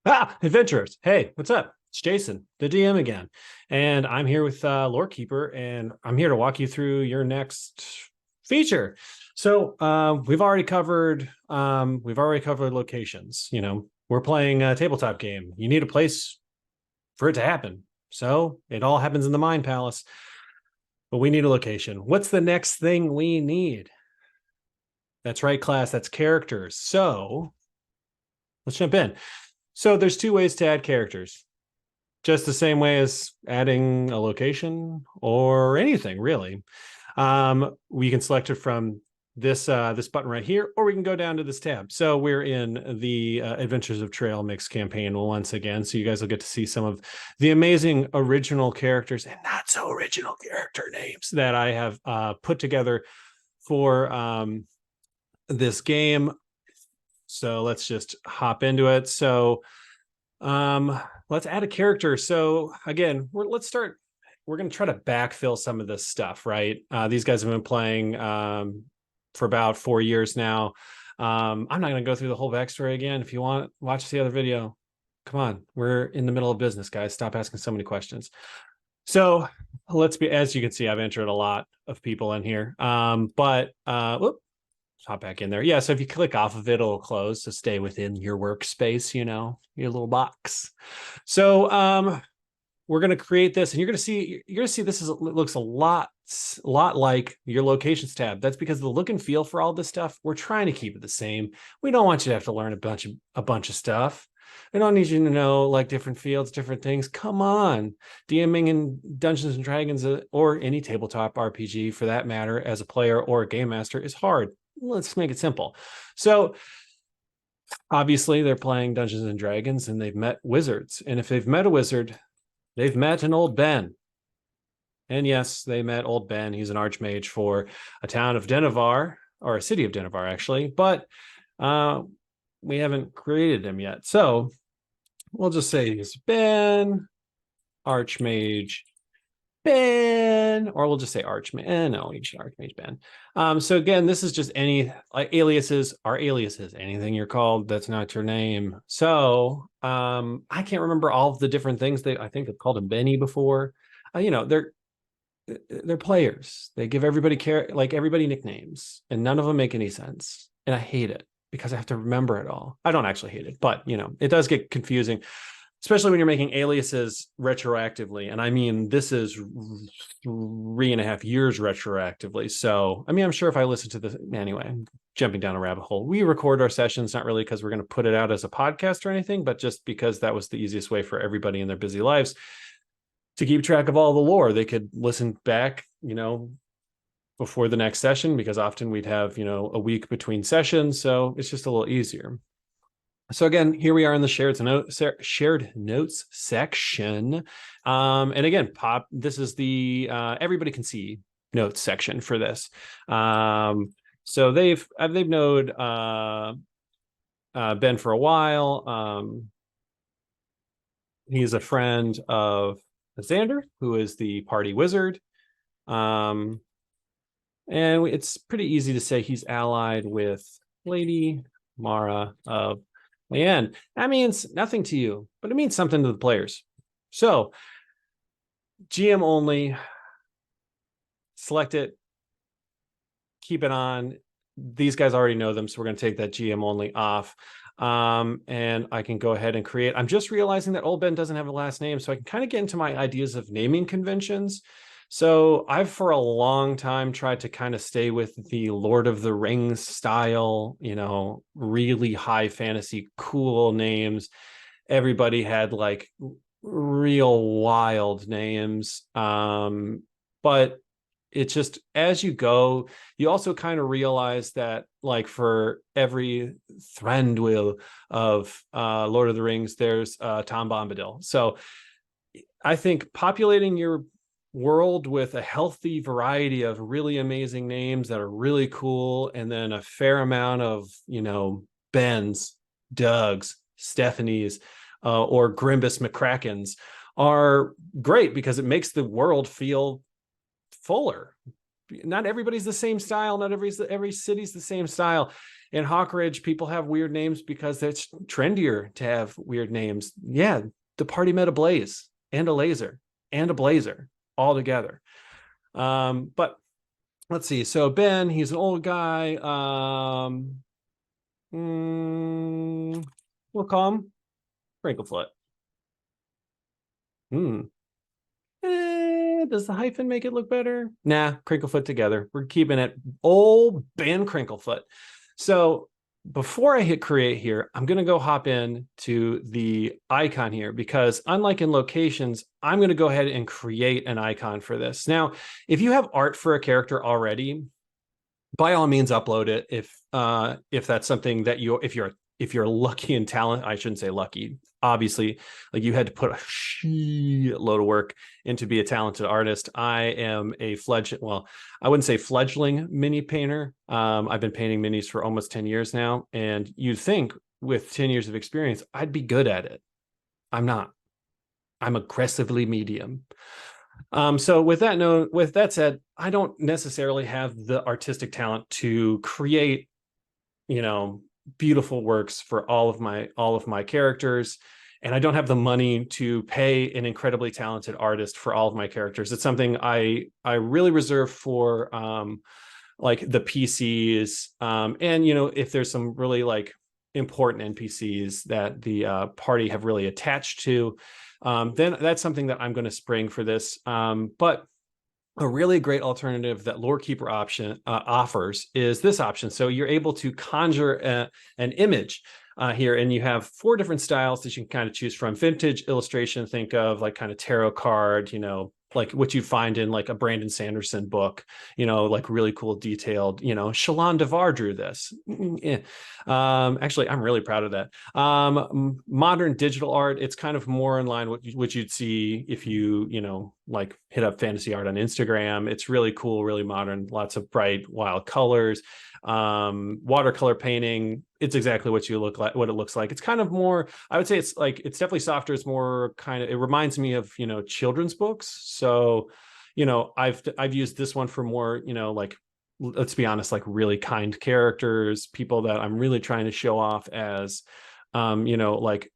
Adventurers. Hey, what's up? It's Jason, the DM again. And I'm here with LoreKeeper, and I'm here to walk you through your next feature. So we've already covered locations. We're playing a tabletop game. You need a place for it to happen. So it all happens in the Mind Palace. But we need a location. What's the next thing we need? That's right, class. That's characters. So let's jump in. So there's two ways to add characters. Just the same way as adding a location or anything, really. We can select it from this button right here, or we can go down to this tab. So we're in the Adventures of Trail Mix campaign once again. So you guys will get to see some of the amazing original characters and not so original character names that I have put together for this game. So let's just hop into it. So let's add a character. So again, we're going to try to backfill some of this stuff, right? These guys have been playing for about 4 years now. I'm not going to go through the whole backstory again. If you want, watch the other video. Come on, we're in the middle of business, guys. Stop asking so many questions. So as you can see, I've entered a lot of people in here. Hop back in there. Yeah, so if you click off of it, it'll close. So stay within your workspace, your little box. So we're going to create this, and you're going to see this looks a lot like your locations tab. That's because the look and feel for all this stuff, we're trying to keep it the same. We don't want you to have to learn a bunch of stuff. We don't need you to know like different fields, different things. Come on. DMing in Dungeons and Dragons or any tabletop RPG for that matter as a player or a game master is hard. Let's make it simple. So obviously they're playing Dungeons and Dragons and they've met wizards. And if they've met a wizard, they've met an old Ben. And yes, they met old Ben. He's an archmage for a town of Denevar, or a city of Denevar, actually. But we haven't created him yet. So we'll just say he's Ben, archmage Ben, or we'll just say Archmage. No, we should Archmage Ben. So again, this is just any aliases are aliases. Anything you're called that's not your name. So I can't remember all of the different things I think they've called him Benny before. They're players. They give everybody everybody nicknames, and none of them make any sense. And I hate it because I have to remember it all. I don't actually hate it, but it does get confusing. Especially when you're making aliases retroactively. And I mean, this is 3.5 years retroactively. So, I'm sure if I listen to this, anyway, I'm jumping down a rabbit hole. We record our sessions, not really because we're going to put it out as a podcast or anything, but just because that was the easiest way for everybody in their busy lives to keep track of all the lore. They could listen back, before the next session, because often we'd have, a week between sessions. So it's just a little easier. So again, here we are in the shared notes section. And again, this is the everybody can see notes section for this. So they've known Ben for a while. He's a friend of Xander, who is the party wizard. And it's pretty easy to say he's allied with Lady Mara of Leanne. That means nothing to you, but it means something to the players. So GM only, select it, keep it on. These guys already know them, so we're going to take that GM only off. And I can go ahead and create. I'm just realizing that old Ben doesn't have a last name, so I can kind of get into my ideas of naming conventions. So I've for a long time tried to kind of stay with the Lord of the Rings style, really high fantasy, cool names. Everybody had like real wild names. But it's just as you go, you also kind of realize that like for every Thranduil of Lord of the Rings, there's Tom Bombadil. So I think populating your world with a healthy variety of really amazing names that are really cool, and then a fair amount of Bens, Dougs, Stephanies, or Grimbus McCrackens are great because it makes the world feel fuller. Not everybody's the same style. Not every city's the same style. in Hawkridge, people have weird names because it's trendier to have weird names. Yeah, the party met a blaze and a laser and a blazer all together. But let's see. So Ben, he's an old guy. We'll call him Crinklefoot. Does the hyphen make it look better? Nah, Crinklefoot together. We're keeping it old Ben Crinklefoot. So before I hit create here, I'm going to go hop in to the icon here, because unlike in locations, I'm going to go ahead and create an icon for this. Now, if you have art for a character already, by all means upload it. If that's something that if you're lucky and talent, I shouldn't say lucky. Obviously, like you had to put a load of work into be a talented artist. I am a I wouldn't say fledgling mini painter. I've been painting minis for almost 10 years now. And you'd think with 10 years of experience, I'd be good at it. I'm not. I'm aggressively medium. So with that said, I don't necessarily have the artistic talent to create, beautiful works for all of my characters, and I don't have the money to pay an incredibly talented artist for all of my characters. It's something I really reserve for like the PCs, and if there's some really like important NPCs that the party have really attached to, then that's something that I'm going to spring for this. But a really great alternative that LoreKeeper offers is this option. So you're able to conjure an image here, and you have 4 different styles that you can kind of choose from. Vintage illustration, think of like kind of tarot card, like what you find in like a Brandon Sanderson book, like really cool detailed, Shalon Devar drew this. Actually, I'm really proud of that. Modern digital art, it's kind of more in line with what you'd see if you, like hit up fantasy art on Instagram. It's really cool, really modern, lots of bright, wild colors. Watercolor painting, it's exactly what it looks like. It's kind of more, I would say it's definitely softer. It's more kind of, it reminds me of children's books. So I've used this one for more like, let's be honest, like really kind characters, people that I'm really trying to show off as like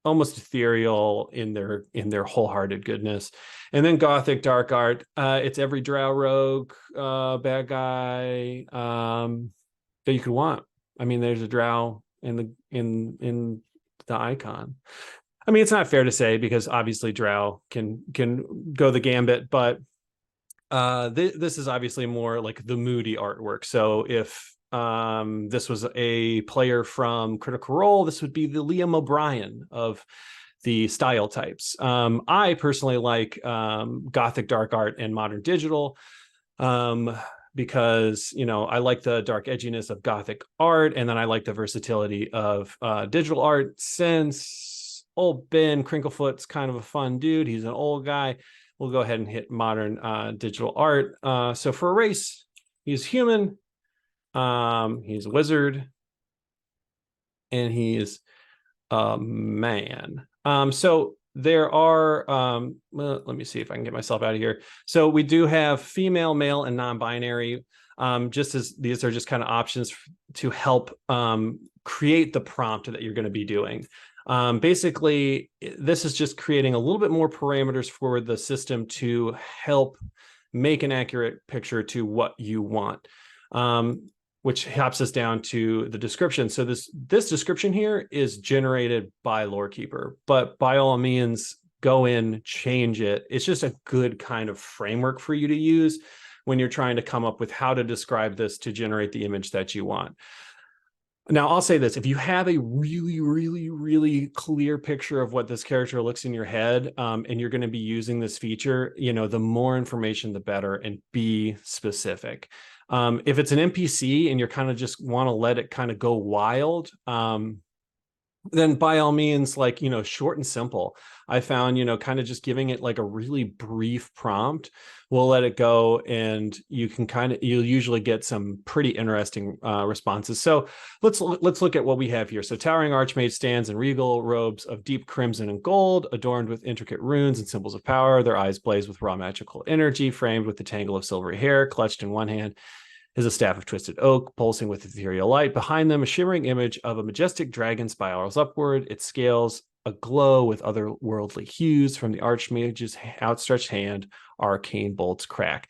almost ethereal in their wholehearted goodness. And then gothic dark art, it's every drow rogue bad guy that you could want. I mean, there's a drow in the icon. I mean, it's not fair to say, because obviously drow can go the gambit, but this is obviously more like the moody artwork. So if this was a player from Critical Role, this would be the Liam O'Brien of the style types. I personally like gothic dark art and modern digital, because I like the dark edginess of gothic art, and then I like the versatility of digital art. Since old Ben Crinklefoot's kind of a fun dude, he's an old guy, we'll go ahead and hit modern digital art. So for a race, he's human, he's a wizard, and he's a man. So there are, well, let me see if I can get myself out of here. So we do have female, male, and non-binary, just as these are just kind of options to help create the prompt that you're going to be doing. Basically, this is just creating a little bit more parameters for the system to help make an accurate picture to what you want, which hops us down to the description. So this description here is generated by LoreKeeper, but by all means, go in, change it. It's just a good kind of framework for you to use when you're trying to come up with how to describe this to generate the image that you want. Now, I'll say this: if you have a really, really, really clear picture of what this character looks in your head, and you're going to be using this feature, the more information, the better, and be specific. If it's an NPC and you're kind of just want to let it kind of go wild, then by all means, like, short and simple. I found, kind of just giving it like a really brief prompt, we'll let it go, and you'll usually get some pretty interesting responses. So let's look at what we have here. So towering archmage stands in regal robes of deep crimson and gold, adorned with intricate runes and symbols of power. Their eyes blaze with raw magical energy, framed with the tangle of silvery hair, clutched in one hand. is a staff of twisted oak, pulsing with ethereal light. Behind them, a shimmering image of a majestic dragon spirals upward. Its scales aglow with otherworldly hues. From the archmage's outstretched hand, arcane bolts crack.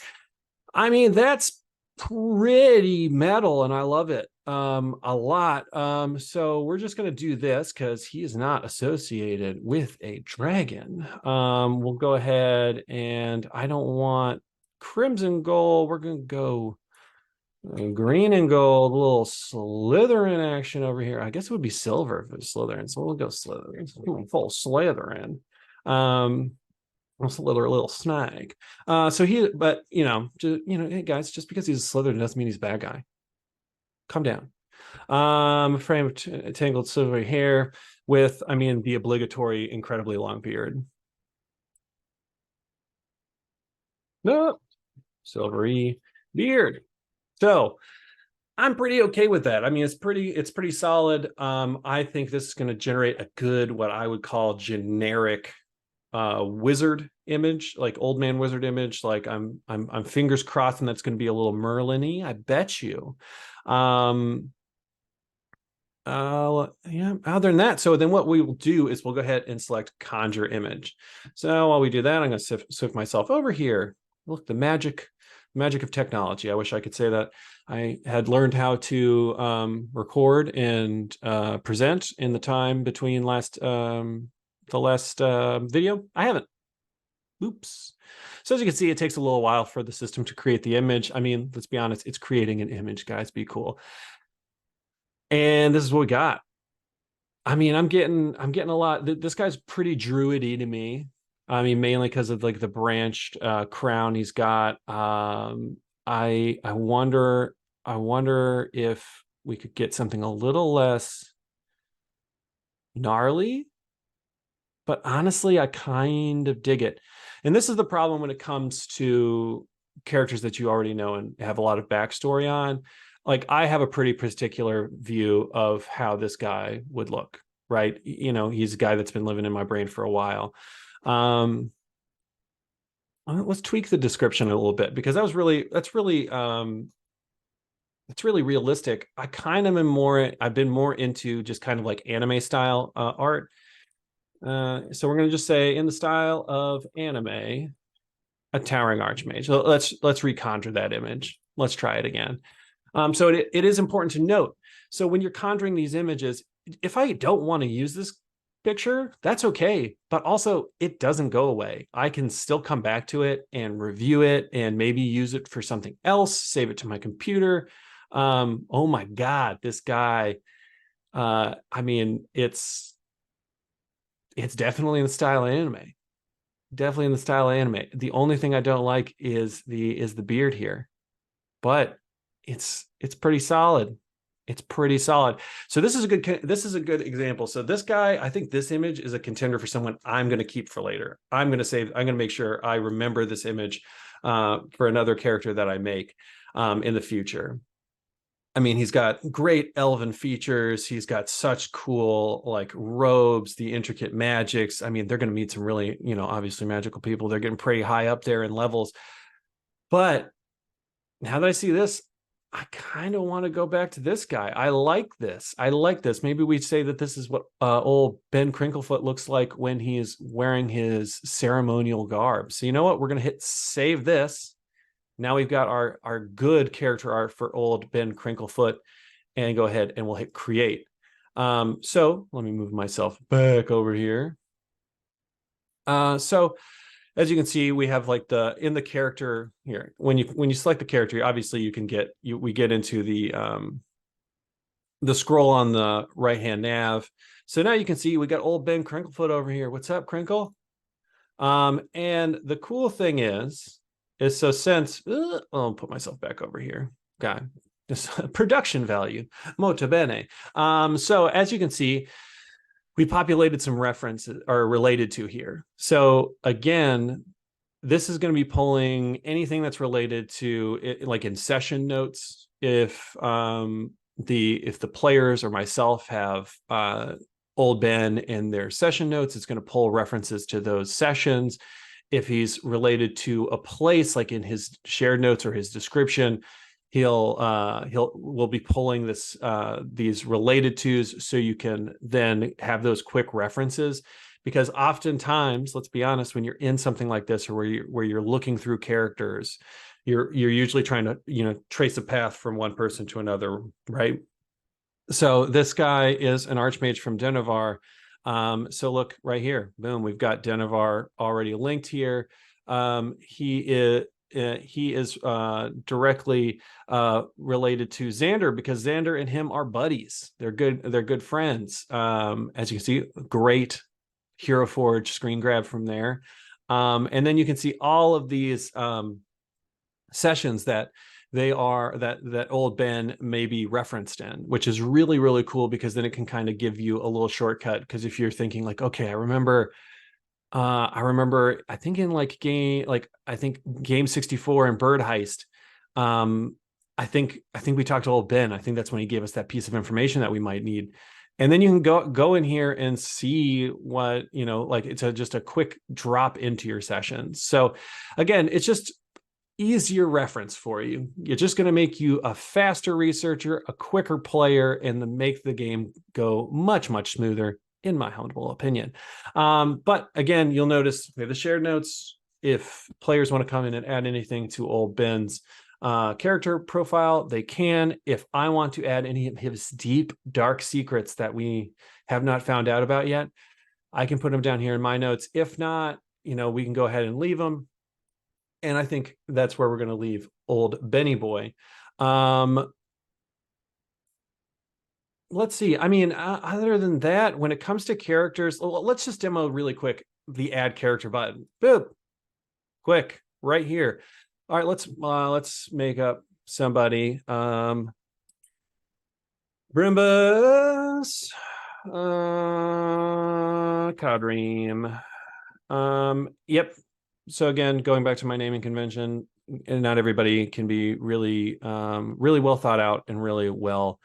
I mean, that's pretty metal, and I love it a lot. So we're just going to do this because he is not associated with a dragon. We'll go ahead, and I don't want crimson gold. We're going to go green and gold, a little Slytherin action over here. I guess it would be silver if it was Slytherin, so we'll go Slytherin. Full Slytherin. Also a little snag. So he, but hey guys, just because he's a Slytherin doesn't mean he's a bad guy. Calm down. Frame of tangled silvery hair with, the obligatory incredibly long beard. No, silvery beard. So I'm pretty okay with that. It's pretty solid. I think this is going to generate a good, what I would call generic wizard image, like old man wizard image. Like I'm fingers crossed, and that's going to be a little Merlin-y, I bet you. Yeah, other than that, so then what we will do is we'll go ahead and select conjure image. So while we do that, I'm going to swift myself over here. Look, the magic of technology. I wish I could say that I had learned how to record and present in the time between the last video. I haven't. Oops. So as you can see, it takes a little while for the system to create the image. Let's be honest, it's creating an image, guys. Be cool. And this is what we got. I'm getting a lot. This guy's pretty druidy to me. Mainly because of like the branched crown he's got. I wonder if we could get something a little less gnarly. But honestly, I kind of dig it. And this is the problem when it comes to characters that you already know and have a lot of backstory on. Like, I have a pretty particular view of how this guy would look, right? He's a guy that's been living in my brain for a while. Let's tweak the description a little bit, because it's really realistic. I've been more into just kind of like anime style art. So we're going to just say, in the style of anime, a towering archmage. So let's reconjure that image. Let's try it again. So it is important to note. So when you're conjuring these images, if I don't want to use this picture, that's okay. But also, it doesn't go away. I can still come back to it and review it and maybe use it for something else, save it to my computer. Oh my God, this guy. It's definitely in the style of anime. Definitely in the style of anime. The only thing I don't like is the beard here, but it's pretty solid. It's pretty solid. So this is a good example. So this guy, I think this image is a contender for someone I'm going to keep for later. I'm going to make sure I remember this image for another character that I make in the future. He's got great elven features. He's got such cool like robes, the intricate magics. They're going to meet some really, obviously magical people. They're getting pretty high up there in levels. But now that I see this, I kind of want to go back to this guy. I like this. Maybe we say that this is what old Ben Crinklefoot looks like when he's wearing his ceremonial garb. So you know what? We're going to hit save this. Now we've got our good character art for old Ben Crinklefoot, and go ahead and we'll hit create. So let me move myself back over here. So as you can see, we have like in the character here. When you select the character, obviously we get into the scroll on the right hand nav. So now you can see we got old Ben Crinklefoot over here. What's up, Crinkle? And the cool thing is so since I'll put myself back over here. God, this production value, molto bene. So as you can see, we populated some references are related to here. So again, this is going to be pulling anything that's related to it, like in session notes. If the players or myself have old Ben in their session notes, it's going to pull references to those sessions. If he's related to a place, like in his shared notes or his description, we'll be pulling these related tos so you can then have those quick references, because oftentimes, let's be honest, when you're in something like this, or where you're looking through characters, you're usually trying to, trace a path from one person to another, right? So this guy is an archmage from Denevar. So look right here, boom, we've got Denevar already linked here. He is directly related to Xander, because Xander and him are buddies. They're good friends. As you can see, great Hero Forge screen grab from there. And then you can see all of these sessions that old Ben may be referenced in, which is really, really cool, because then it can kind of give you a little shortcut. Because if you're thinking like, okay, I remember, I think in game 64 in Bird Heist, I think we talked to old Ben. I think that's when he gave us that piece of information that we might need. And then you can go in here and see what, it's just a quick drop into your sessions. So again, it's just easier reference for you. It's just going to make you a faster researcher, a quicker player, and make the game go much, much smoother, in my humble opinion. But again, you'll notice we have the shared notes. If players want to come in and add anything to old Ben's character profile, they can. If I want to add any of his deep, dark secrets that we have not found out about yet, I can put them down here in my notes. If not, we can go ahead and leave them. And I think that's where we're going to leave old Benny Boy. Let's see. I mean, other than that, when it comes to characters, let's just demo really quick the add character button. Boop. Quick, right here. All right, let's make up somebody. Brimbus, Kadreem. Yep. So again, going back to my naming convention, and not everybody can be really, really well thought out and really well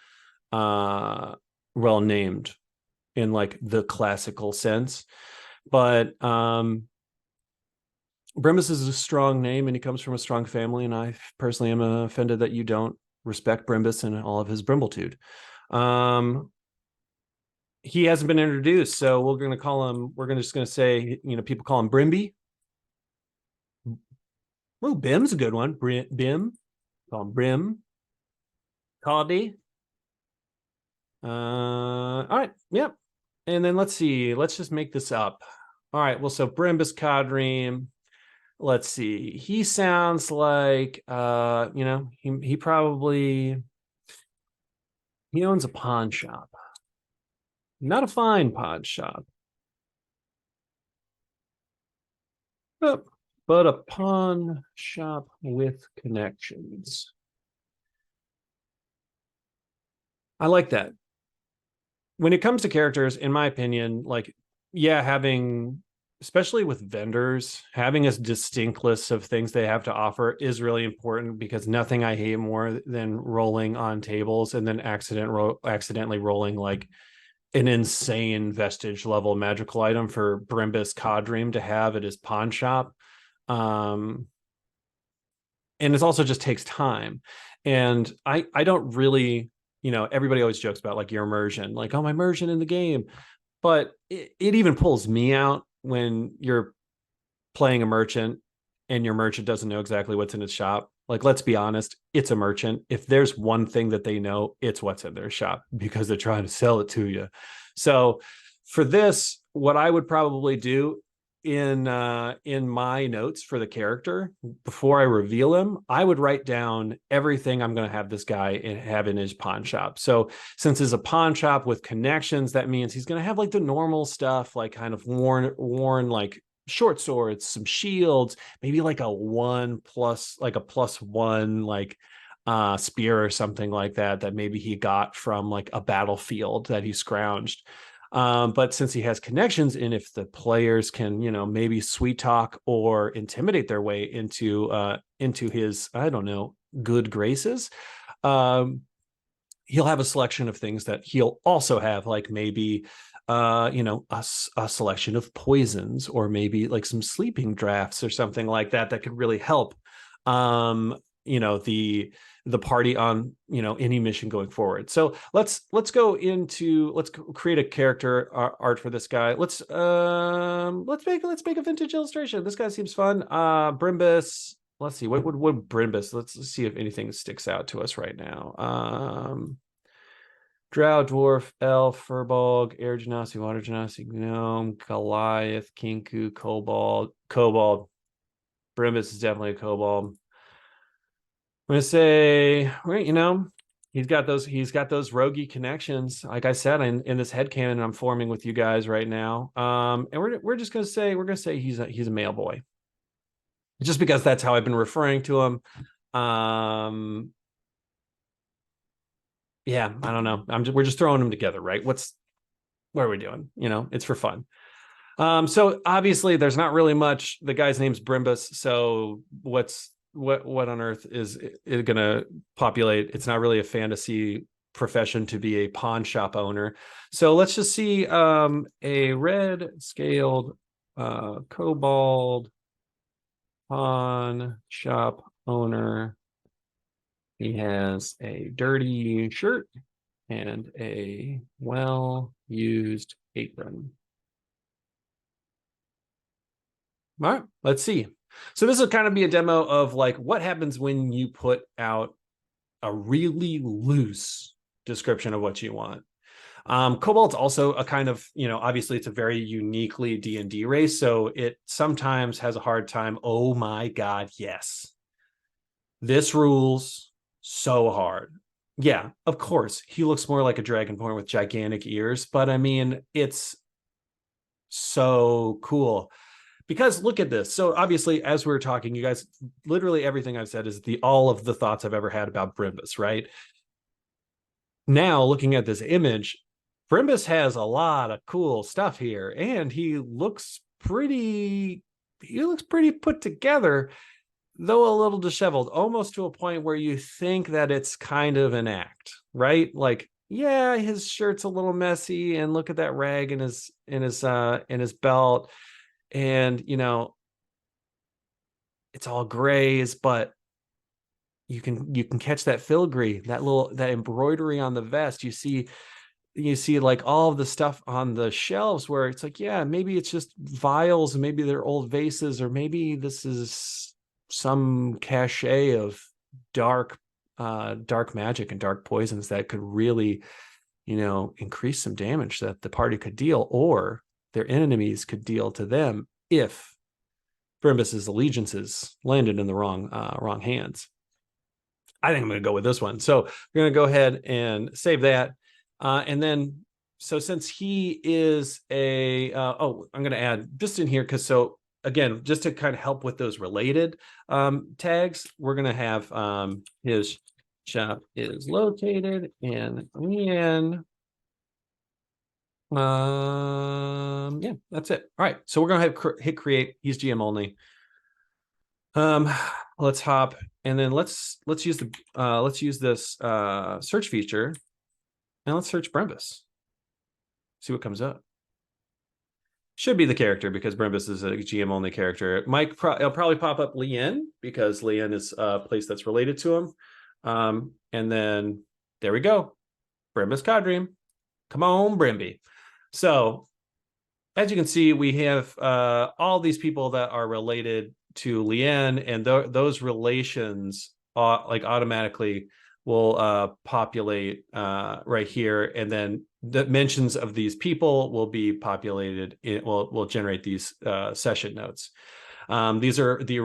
named in like the classical sense. But Brimbus is a strong name, and he comes from a strong family, and I personally am offended that you don't respect Brimbus and all of his Brimblitude. He hasn't been introduced, so we're just going to say, people call him Brimby. Oh, Bim's a good one. Bim. Call him Brim. Caldy. All right. Yep. And then let's see. Let's just make this up. All right. Well, so Brimbus Kadreem. Let's see. He sounds like he probably owns a pawn shop. Not a fine pawn shop. But a pawn shop with connections. I like that. When it comes to characters, in my opinion, having, especially with vendors, having a distinct list of things they have to offer is really important, because nothing I hate more than rolling on tables and then accidentally rolling like an insane vestige level magical item for Brimbus Kadreem to have at his pawn shop. And it also just takes time. And I don't really, everybody always jokes about like your immersion, like, oh, my immersion in the game. But it even pulls me out when you're playing a merchant and your merchant doesn't know exactly what's in his shop. Like, let's be honest, it's a merchant. If there's one thing that they know, it's what's in their shop, because they're trying to sell it to you. So for this, what I would probably do in my notes for the character, before I reveal him, I would write down everything I'm going to have this guy have in his pawn shop. So since it's a pawn shop with connections, that means he's going to have like the normal stuff, like kind of worn like short swords, some shields, maybe like a +1 spear or something like that maybe he got from like a battlefield that he scrounged. But since he has connections, and if the players can, maybe sweet talk or intimidate their way into his, I don't know, good graces, he'll have a selection of things that he'll also have, like maybe a selection of poisons, or maybe like some sleeping drafts or something like that could really help the the party on, you know, any mission going forward. So let's create a character art for this guy. Let's make a vintage illustration. This guy seems fun. Brimbus. Let's see, what would Brimbus, let's see if anything sticks out to us right now. Drow, dwarf, elf, furbolg, air genasi, water genasi, gnome, Goliath, kinku, kobold. Brimbus is definitely a kobold. I'm gonna say, you know, he's got those roguey connections. Like I said, in this headcanon I'm forming with you guys right now. And we're just gonna say he's a male boy, just because that's how I've been referring to him. Yeah, I don't know. We're just throwing them together, right? What are we doing? You know, it's for fun. So obviously there's not really much. The guy's name's Brimbus, so what on earth is it gonna populate? It's not really a fantasy profession to be a pawn shop owner. So let's just see a red scaled kobold pawn shop owner. He has a dirty shirt and a well-used apron. All right, let's see. So this will kind of be a demo of like what happens when you put out a really loose description of what you want. Kobold's also a kind of, you know, obviously it's a very uniquely D&D race, so it sometimes has a hard time. Oh my God, yes. This rules so hard. Yeah, of course, he looks more like a dragonborn with gigantic ears, but I mean, it's so cool. Because look at this. So obviously, as we're talking, you guys, literally everything I've said is all of the thoughts I've ever had about Brimbus, right? Now, looking at this image, Brimbus has a lot of cool stuff here, and he looks pretty put together, though a little disheveled, almost to a point where you think that it's kind of an act, right? Like, yeah, his shirt's a little messy, and look at that rag in his belt. And, you know, it's all grays, but you can catch that filigree, that embroidery on the vest. You see like all of the stuff on the shelves where it's like, yeah, maybe it's just vials, and maybe they're old vases, or maybe this is some cachet of dark magic and dark poisons that could really, you know, increase some damage that the party could deal, or their enemies could deal to them if Brimbus's allegiances landed in the wrong hands. I think I'm going to go with this one. So we're going to go ahead and save that. And then, so since he is I'm going to add just in here, because so again, just to kind of help with those related tags, we're going to have his shop is located in Leanne. Yeah, that's it. All right, so we're gonna hit create. He's GM only. Let's hop, and then let's use this search feature, and let's search Brimbus. See what comes up. Should be the character, because Brimbus is a GM only character. It'll probably pop up Leanne, because Leanne is a place that's related to him. And then there we go, Brimbus Codream. Come on, Brimby. So as you can see, we have all these people that are related to Leanne, and those relations like automatically will populate right here, and then the mentions of these people will be populated. Will generate these session notes. These are the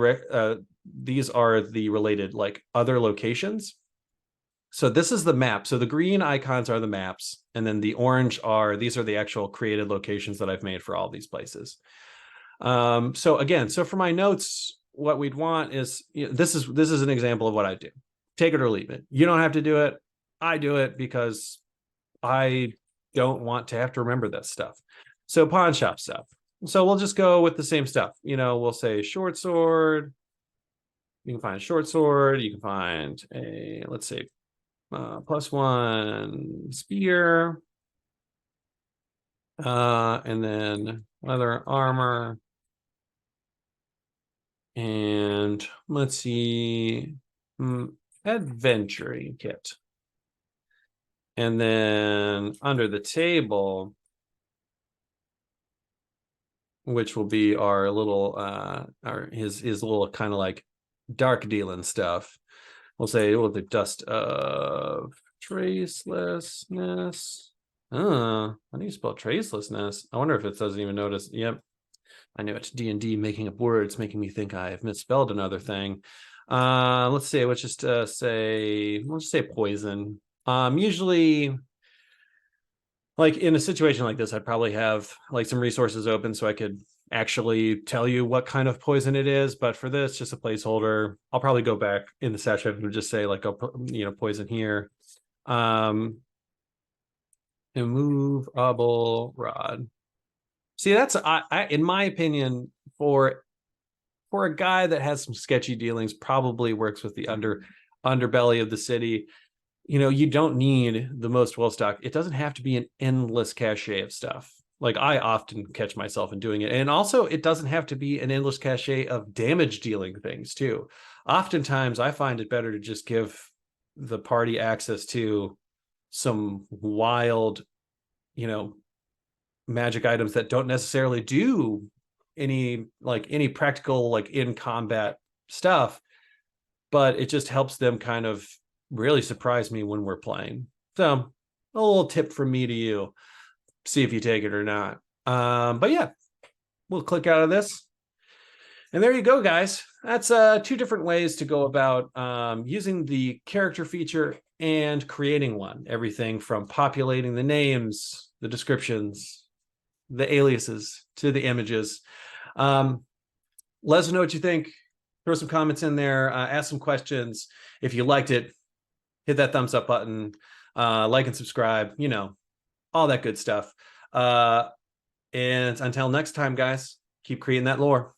related like other locations. So this is the map. So the green icons are the maps, and then the orange these are the actual created locations that I've made for all these places. So again, so for my notes, what we'd want is, you know, this is an example of what I do. Take it or leave it. You don't have to do it. I do it because I don't want to have to remember this stuff. So pawn shop stuff. So we'll just go with the same stuff. You know, we'll say short sword. You can find a short sword. You can find a, let's say, +1 spear, and then leather armor, and let's see, adventuring kit. And then under the table, which will be our little his little kind of like dark dealing stuff. We'll say the dust of tracelessness. How do you spell tracelessness? I wonder if it doesn't even notice. Yep, I knew it. D&D making up words, making me think I have misspelled another thing. Let's see. Let's just say poison. Usually, like in a situation like this, I'd probably have like some resources open so I could actually tell you what kind of poison it is. But for this, just a placeholder. I'll probably go back in the session and just say like, poison here. Immovable rod. See, that's I in my opinion, for a guy that has some sketchy dealings, probably works with the underbelly of the city. You don't need the most well-stocked. It doesn't have to be an endless cache of stuff. Like I often catch myself in doing it. And also it doesn't have to be an endless cache of damage dealing things too. Oftentimes I find it better to just give the party access to some wild, magic items that don't necessarily do any practical, like in combat stuff, but it just helps them kind of really surprise me when we're playing. So a little tip from me to you, see if you take it or not. But yeah, we'll click out of this. And there you go, guys. That's 2 different ways to go about using the character feature and creating one. Everything from populating the names, the descriptions, the aliases, to the images. Let us know what you think. Throw some comments in there. Ask some questions. If you liked it, hit that thumbs up button. Like and subscribe. All that good stuff. And until next time, guys, keep creating that lore.